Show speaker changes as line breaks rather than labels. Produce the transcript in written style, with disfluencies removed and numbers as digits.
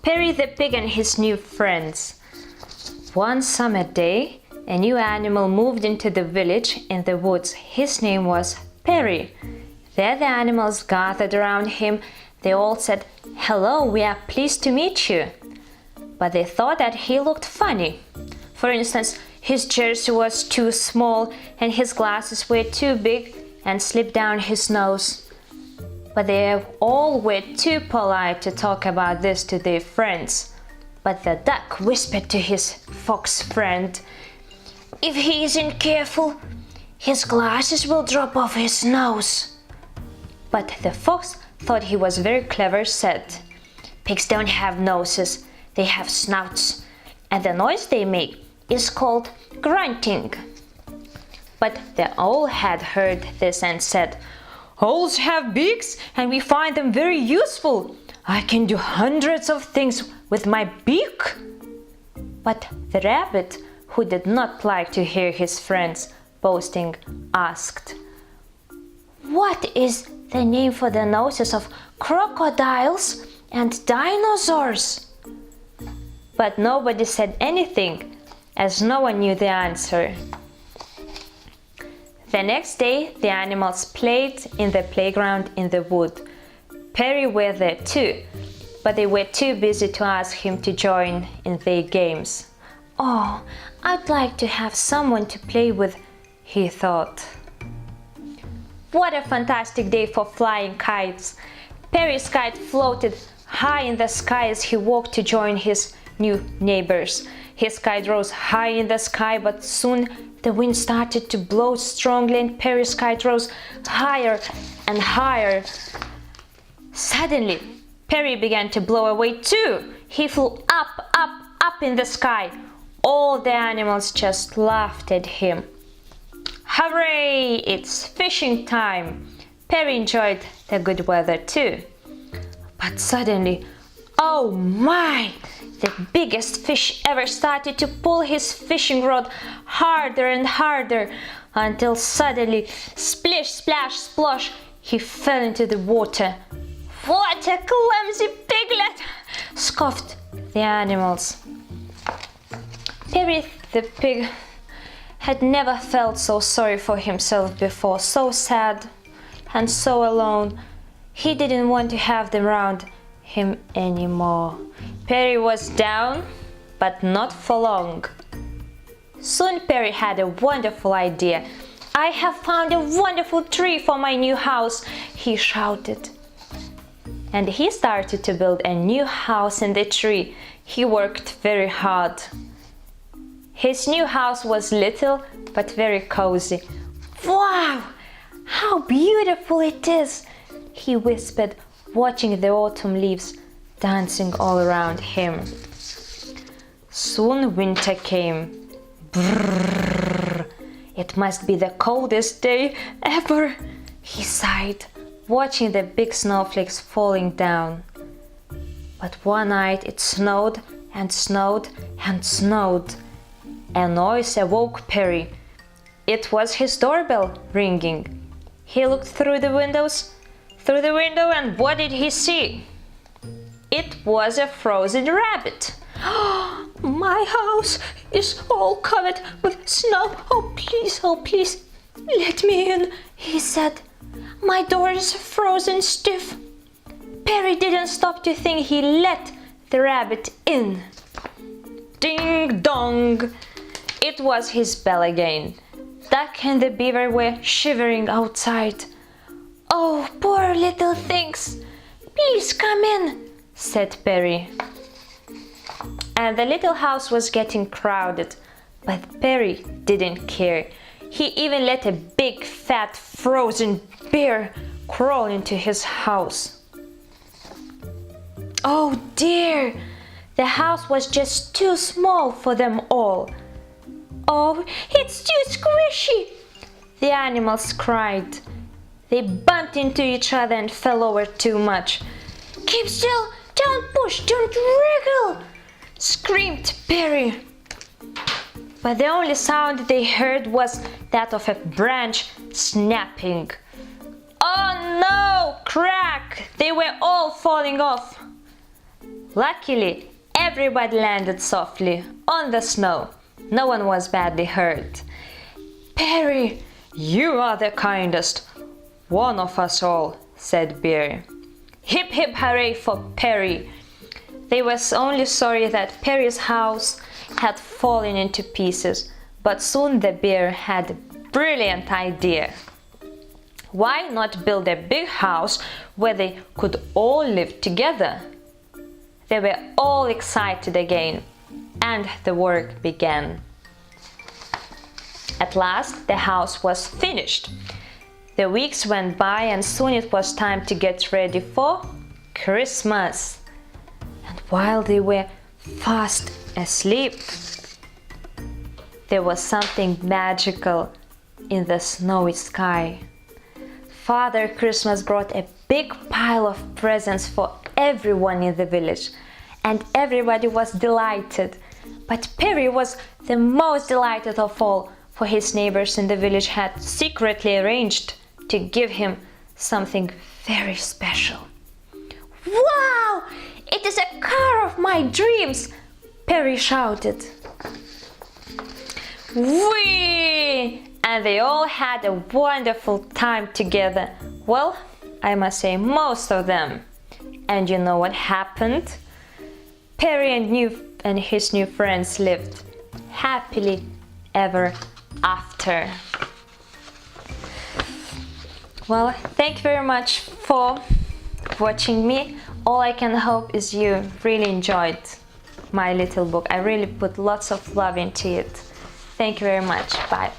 Perry the Pig and his new friends. One summer day, a new animal moved into the village in the woods. His name was Perry. There the animals gathered around him. They all said, "Hello, we are pleased to meet you." But they thought that he looked funny. For instance, his jersey was too small and his glasses were too big and slipped down his nose. But they all were too polite to talk about this to their friends. But the duck whispered to his fox friend, "If he isn't careful, his glasses will drop off his nose." But the fox thought he was very clever, said, "Pigs don't have noses, they have snouts, and the noise they make is called grunting." But the owl had heard this and said, "Owls have beaks and we find them very useful. I can do hundreds of things with my beak." But the rabbit, who did not like to hear his friends boasting, asked, "What is the name for the noses of crocodiles and dinosaurs?" But nobody said anything, as no one knew the answer. The next day, the animals played in the playground in the wood. Perry were there too, but they were too busy to ask him to join in their games. "Oh, I'd like to have someone to play with," he thought. What a fantastic day for flying kites! Perry's kite floated high in the sky as he walked to join his new neighbors. His kite rose high in the sky, but soon the wind started to blow strongly and Perry's kite rose higher and higher. Suddenly, Perry began to blow away too. He flew up, up, up in the sky. All the animals just laughed at him. Hooray! It's fishing time! Perry enjoyed the good weather too. But suddenly, oh my! The biggest fish ever started to pull his fishing rod harder and harder until suddenly, splish, splash, splosh, he fell into the water. "What a clumsy piglet!" scoffed the animals. Perry the Pig had never felt so sorry for himself before, so sad and so alone. He didn't want to have them around him anymore. Perry was down, but not for long. Soon Perry had a wonderful idea. "I have found a wonderful tree for my new house," he shouted. And he started to build a new house in the tree. He worked very hard. His new house was little but very cozy. "Wow! How beautiful it is!" he whispered, watching the autumn leaves dancing all around him. Soon winter came. Brrr! "It must be the coldest day ever," he sighed, watching the big snowflakes falling down. But one night it snowed and snowed and snowed. A noise awoke Perry. It was his doorbell ringing. He looked through the window, and what did he see? It was a frozen rabbit. "My house is all covered with snow. Oh, please, let me in," he said. "My door is frozen stiff." Perry didn't stop to think. He let the rabbit in. Ding dong! It was his bell again. Duck and the beaver were shivering outside. "Oh, poor little things! Please come in," said Perry. And the little house was getting crowded, but Perry didn't care. He even let a big, fat, frozen bear crawl into his house. Oh dear! The house was just too small for them all. "Oh, it's too squishy!" the animals cried. They bumped into each other and fell over too much. "Keep still! Don't push! Don't wriggle!" screamed Perry. But the only sound they heard was that of a branch snapping. Oh no! Crack! They were all falling off. Luckily, everybody landed softly on the snow. No one was badly hurt. "Perry, you are the kindest one of us all," said Bear. "Hip hip hooray for Perry!" They were only sorry that Perry's house had fallen into pieces, but soon the bear had a brilliant idea. Why not build a big house where they could all live together? They were all excited again, and the work began. At last, the house was finished. The weeks went by, and soon it was time to get ready for Christmas. And while they were fast asleep, there was something magical in the snowy sky. Father Christmas brought a big pile of presents for everyone in the village, and everybody was delighted. But Perry was the most delighted of all, for his neighbors in the village had secretly arranged to give him something very special. "Wow! It is a car of my dreams!" Perry shouted. Whee! And they all had a wonderful time together. Well, I must say most of them. And you know what happened? Perry and his new friends lived happily ever after. Well, thank you very much for watching me. All I can hope is you really enjoyed my little book. I really put lots of love into it. Thank you very much. Bye.